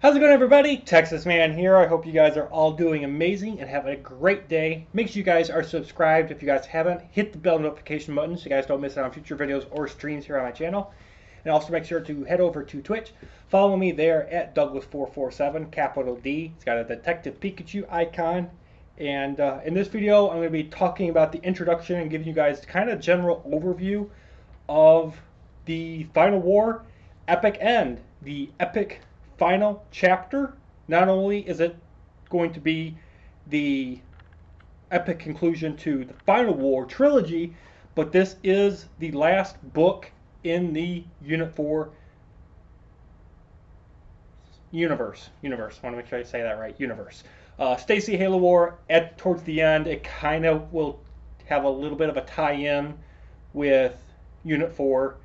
How's it going, everybody? Texas Man here. I hope you guys are all doing amazing and having a great day. Make sure you guys are subscribed. If you guys haven't, hit the bell notification button so you guys don't miss out on future videos or streams here on my channel. And also make sure to head over to Twitch. Follow me there at Douglas447, capital D. It's got a Detective Pikachu icon. And in this video, I'm going to be talking about the introduction and giving you guys kind of general overview of the Final War Epic End, the epic final chapter. Not only is it going to be the epic conclusion to the Final War trilogy, but this is the last book in the Unit 4 universe. I want to make sure I say that right. Universe. Stacy Halo War, towards the end, it kind of will have a little bit of a tie-in with Unit 4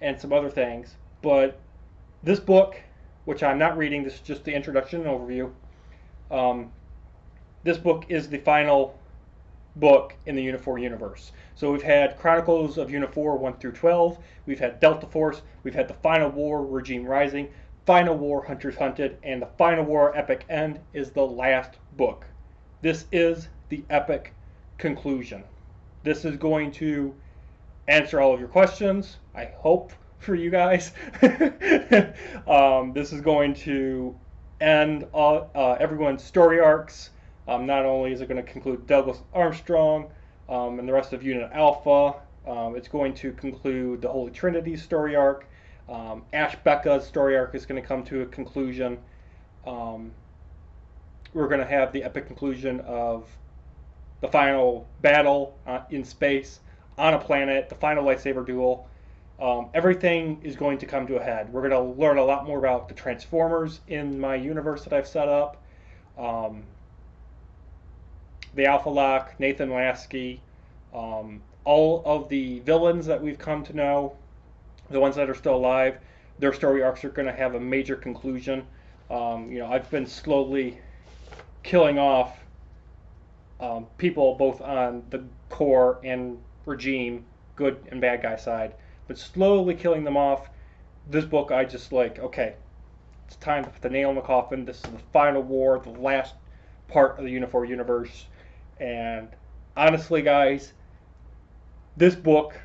and some other things. But this book, which I'm not reading, this is just the introduction and overview. This book is the final book in the Unit 4 universe. So we've had Chronicles of Unit 4 1 through 12, we've had Delta Force, we've had the Final War Regime Rising, Final War Hunters Hunted, and the Final War Epic End is the last book. This is the epic conclusion. This is going to answer all of your questions, I hope, for you guys. This is going to end everyone's story arcs. Not only is it going to conclude Douglas Armstrong and the rest of Unit Alpha, it's going to conclude the Holy Trinity's story arc. Ash Becca's story arc is going to come to a conclusion. We're going to have the epic conclusion of the final battle in space on a planet, the final lightsaber duel. Everything is going to come to a head. We're going to learn a lot more about the Transformers in my universe that I've set up. The Alpha Lock, Nathan Lasky, all of the villains that we've come to know, the ones that are still alive, their story arcs are going to have a major conclusion. I've been slowly killing off people both on the core and regime, good and bad guy side, but slowly killing them off. This book, I just okay, it's time to put the nail in the coffin. This is the final war, the last part of the Unit 4 universe. And honestly, guys, this book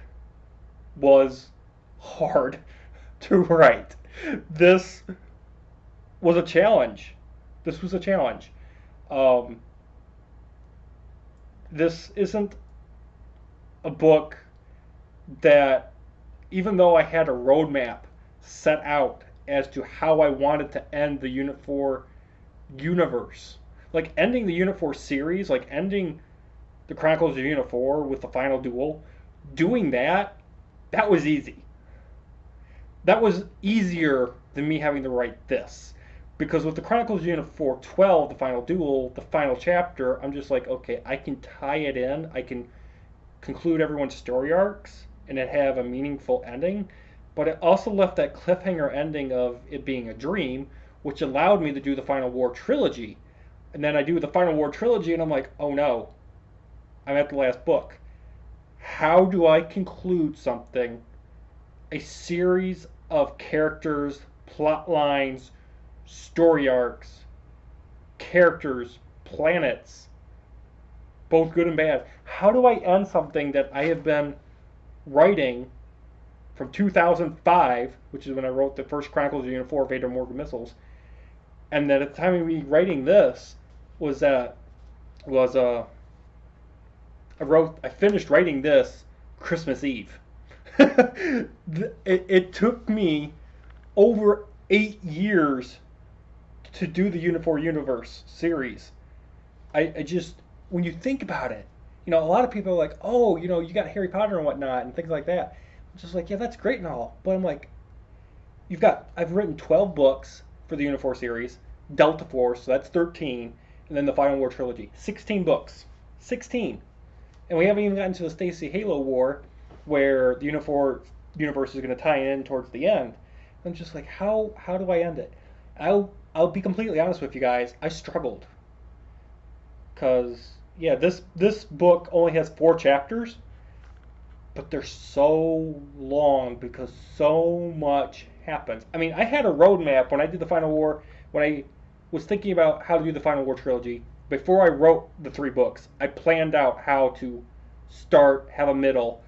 was hard to write. This was a challenge. This was a challenge. This isn't a book that, even though I had a roadmap set out as to how I wanted to end the Unit 4 universe, like ending the Unit 4 series, like ending the Chronicles of Unit 4 with the final duel, doing that was easy. That was easier than me having to write this. Because with the Chronicles of Unit 4 12, the final duel, the final chapter, I'm just like, okay, I can tie it in. I can conclude everyone's story arcs and it have a meaningful ending. But it also left that cliffhanger ending of it being a dream, which allowed me to do the Final War trilogy. And then I do the Final War trilogy and I'm like, oh no, I'm at the last book. How do I conclude something, a series of characters, plot lines, story arcs, characters, planets, both good and bad? How do I end something that I have been writing from 2005, which is when I wrote the first Chronicles of Unit 4, Vader Morgan Missiles, and then at the time of me writing this I finished writing this Christmas Eve. It took me over 8 years to do the Unit 4 Universe series. I just, when you think about it, a lot of people are like, oh, you got Harry Potter and whatnot and things like that. I'm just like, yeah, that's great and all. But I'm like, I've written 12 books for the Unit 4 series, Delta Force, so that's 13, and then the Final War trilogy. 16 books. 16. And we haven't even gotten to the Stacy Halo War, where the Unit 4 universe is going to tie in towards the end. I'm just like, how do I end it? I'll be completely honest with you guys. I struggled. Because, yeah, this book only has 4 chapters, but they're so long because so much happens. I mean, I had a roadmap when I did the Final War when I was thinking about how to do the Final War trilogy, before I wrote the 3 books, I planned out how to start, have a middle,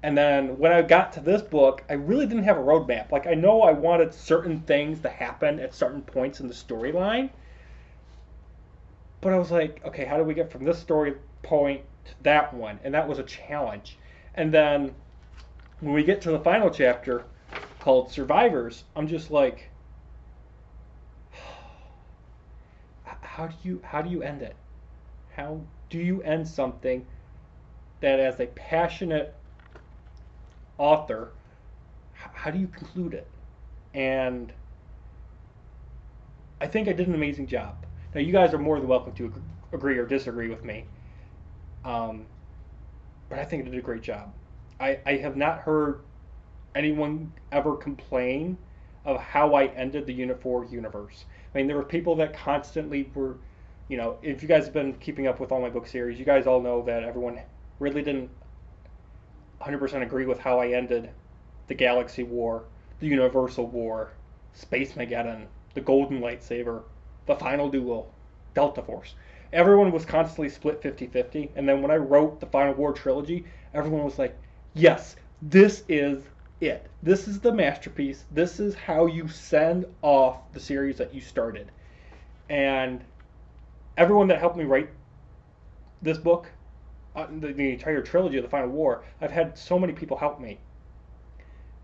and then when I got to this book, I really didn't have a roadmap. Like, I know I wanted certain things to happen at certain points in the storyline, but I was like, okay, how do we get from this story point to that one? And that was a challenge. And then when we get to the final chapter called Survivors, I'm just like, how do you end it? How do you end something that, as a passionate author, how do you conclude it? And I think I did an amazing job. Now, you guys are more than welcome to agree or disagree with me, um, but I think I did a great job. I have not heard anyone ever complain of how I ended the Unit 4 universe. I mean, there were people that constantly were, if you guys have been keeping up with all my book series, you guys all know that everyone really didn't 100% agree with how I ended the Galaxy War, the Universal War, Space Mageddon, the Golden Lightsaber, the Final Duel, Delta Force. Everyone was constantly split 50-50. And then when I wrote the Final War trilogy, everyone was like, yes, this is it. This is the masterpiece. This is how you send off the series that you started. And everyone that helped me write this book, the entire trilogy of the Final War, I've had so many people help me.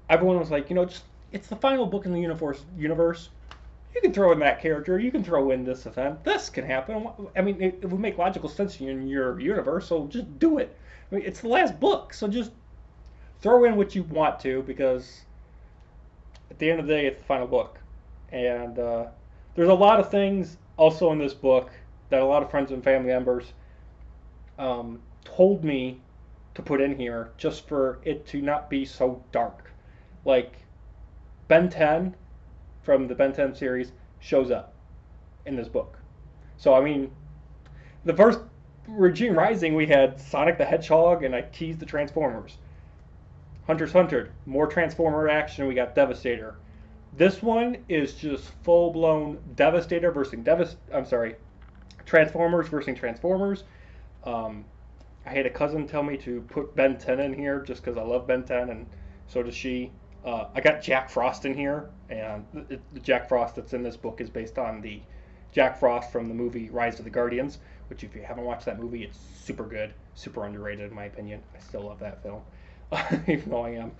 Everyone was like, just it's the final book in the universe. You can throw in that character. You can throw in this event. This can happen. I mean, it would make logical sense in your universe, so just do it. I mean, it's the last book, so just throw in what you want to, because at the end of the day, it's the final book. And there's a lot of things also in this book that a lot of friends and family members told me to put in here just for it to not be so dark. Like, Ben 10 from the Ben 10 series shows up in this book. So, I mean, the first Regime Rising, we had Sonic the Hedgehog, and I teased the Transformers. Hunter's Hunter, more Transformer action, we got Devastator. This one is just full-blown Devastator versus Transformers versus Transformers. I had a cousin tell me to put Ben 10 in here just because I love Ben 10, and so does she. I got Jack Frost in here, and the Jack Frost that's in this book is based on the Jack Frost from the movie Rise of the Guardians, which, if you haven't watched that movie, it's super good, super underrated in my opinion. I still love that film, even though I am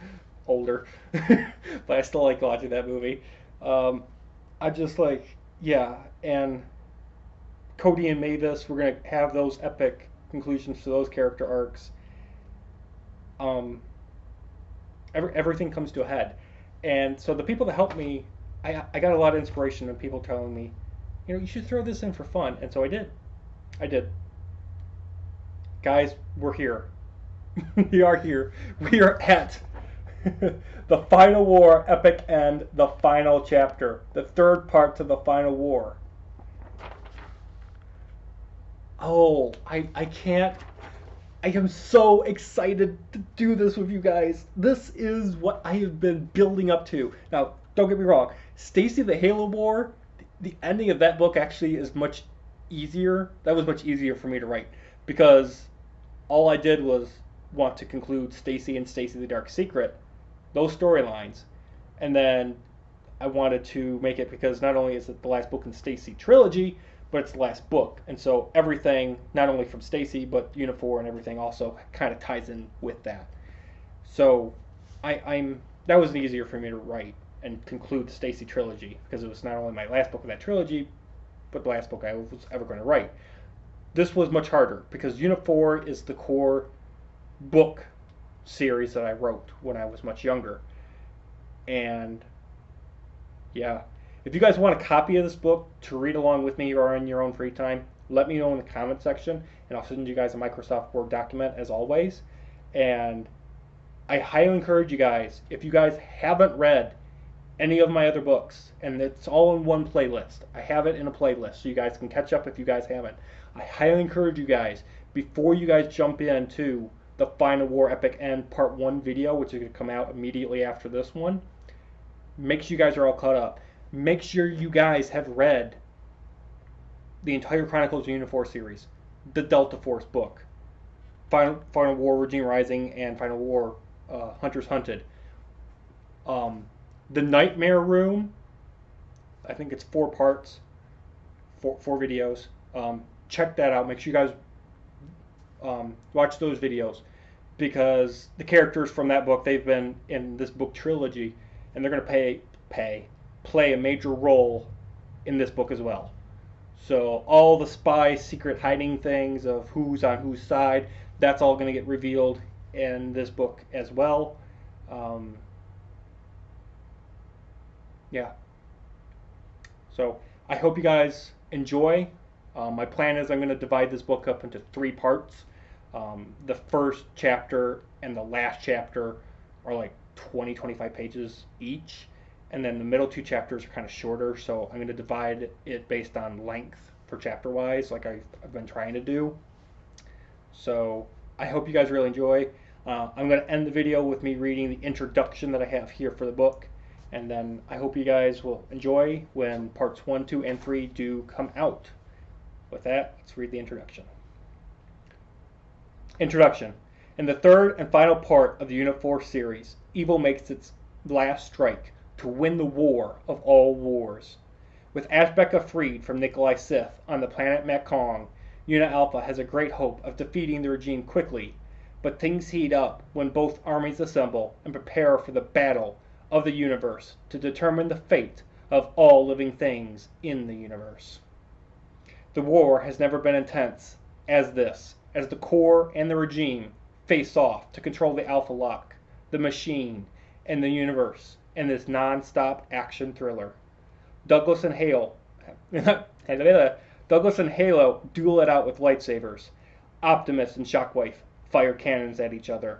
older, but I still like watching that movie. I just like, yeah, and Cody and Mavis, we're gonna have those epic conclusions to those character arcs. Everything comes to a head, and so the people that helped me, I got a lot of inspiration and people telling me, you should throw this in for fun, and so I did. Guys, we're here. We are here. We are at the Final War epic end, the final chapter, the third part to the Final War. Oh, I can't. I am so excited to do this with you guys. This is what I have been building up to. Now, don't get me wrong. Stacy the Halo War, the ending of that book actually is much easier. That was much easier for me to write because all I did was want to conclude Stacy and Stacy the Dark Secret, those storylines. And then I wanted to make it because not only is it the last book in Stacy trilogy, but it's the last book, and so everything, not only from Stacy, but Unit 4 and everything also kind of ties in with that. So that was easier for me to write and conclude the Stacy trilogy because it was not only my last book of that trilogy, but the last book I was ever going to write. This was much harder because Unit 4 is the core book series that I wrote when I was much younger. And yeah, if you guys want a copy of this book to read along with me or in your own free time, let me know in the comment section, and I'll send you guys a Microsoft Word document as always. And I highly encourage you guys, if you guys haven't read any of my other books, and it's all in one playlist. I have it in a playlist so you guys can catch up if you guys haven't. I highly encourage you guys, before you guys jump into the Final War Epic End Part 1 video, which is going to come out immediately after this one, make sure you guys are all caught up. make sure you guys have read the entire Chronicles of Unifor series, the Delta Force book, Final War Regime Rising, and Final War Hunters Hunted. The Nightmare Room, I think it's 4 parts, four videos. Check that out. Make sure you guys watch those videos, because the characters from that book, they've been in this book trilogy, and they're going to play a major role in this book as well. So all the spy secret hiding things of who's on whose side, that's all going to get revealed in this book as well. Yeah. So I hope you guys enjoy. My plan is I'm going to divide this book up into 3 parts. The first chapter and the last chapter are like 20-25 pages each, and then the middle 2 chapters are kind of shorter, so I'm going to divide it based on length for chapter wise, like I've been trying to do. So I hope you guys really enjoy. I'm going to end the video with me reading the introduction that I have here for the book, and then I hope you guys will enjoy when parts 1, 2, and 3 do come out. With that, let's read the introduction. Introduction. In the third and final part of the Unit 4 series, evil makes its last strike to win the war of all wars. With Ashbeka freed from Nikolai Sith on the planet Makong, Unit Alpha has a great hope of defeating the regime quickly, but things heat up when both armies assemble and prepare for the battle of the universe to determine the fate of all living things in the universe. The war has never been intense as this, as the Corps and the regime face off to control the Alpha Lock, the machine, and the universe in this non-stop action thriller. Douglas and Halo duel it out with lightsabers. Optimus and Shockwave fire cannons at each other.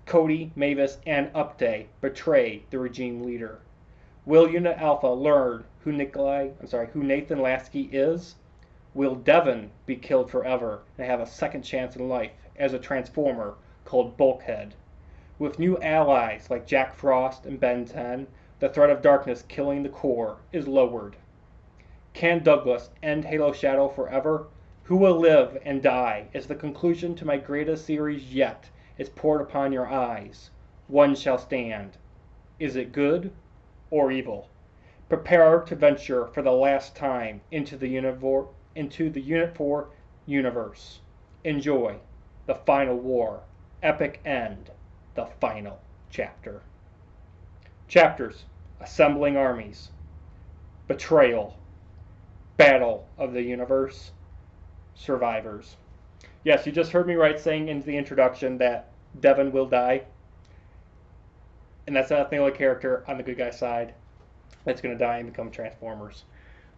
Cody, Mavis, and Upday betray the regime leader. Will Unit Alpha learn who Nathan Lasky is? Will Devon be killed forever and have a second chance in life as a transformer called Bulkhead? With new allies like Jack Frost and Ben 10, the threat of darkness killing the Corps is lowered. Can Douglas end Halo Shadow forever? Who will live and die as the conclusion to my greatest series yet is poured upon your eyes? One shall stand. Is it good or evil? Prepare to venture for the last time into the Unit 4 universe. Enjoy the final war, epic end, the final chapter. Chapters: Assembling Armies, Betrayal, Battle of the Universe, Survivors. Yes, you just heard me right saying in the introduction that Devon will die, and that's not the only character on the good guy side that's going to die and become Transformers.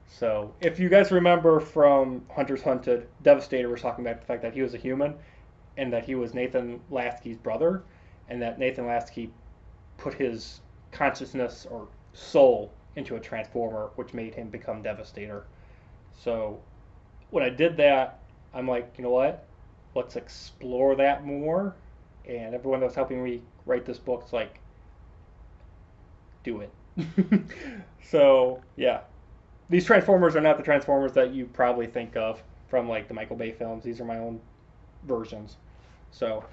So, if you guys remember from Hunters Hunted, Devastator was talking about the fact that he was a human, and that he was Nathan Lasky's brother, and that Nathan Lasky put his consciousness or soul into a Transformer, which made him become Devastator. So, when I did that, I'm like, you know what? Let's explore that more. And everyone that was helping me write this book is like, do it. So, yeah. These Transformers are not the Transformers that you probably think of from like the Michael Bay films. These are my own versions. So,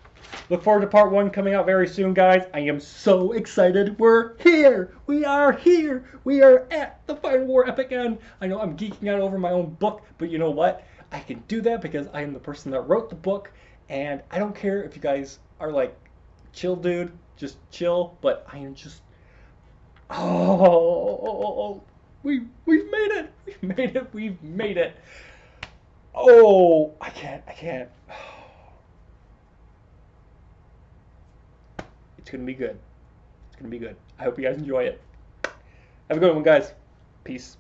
look forward to part 1 coming out very soon, guys. I am so excited. We're here. We are here. We are at the Final War Epic End. I know I'm geeking out over my own book, but you know what? I can do that because I am the person that wrote the book, and I don't care if you guys are like, chill, dude, just chill, but I am just, we've made it. We've made it. Oh, I can't. It's going to be good. It's going to be good. I hope you guys enjoy it. Have a good one, guys. Peace.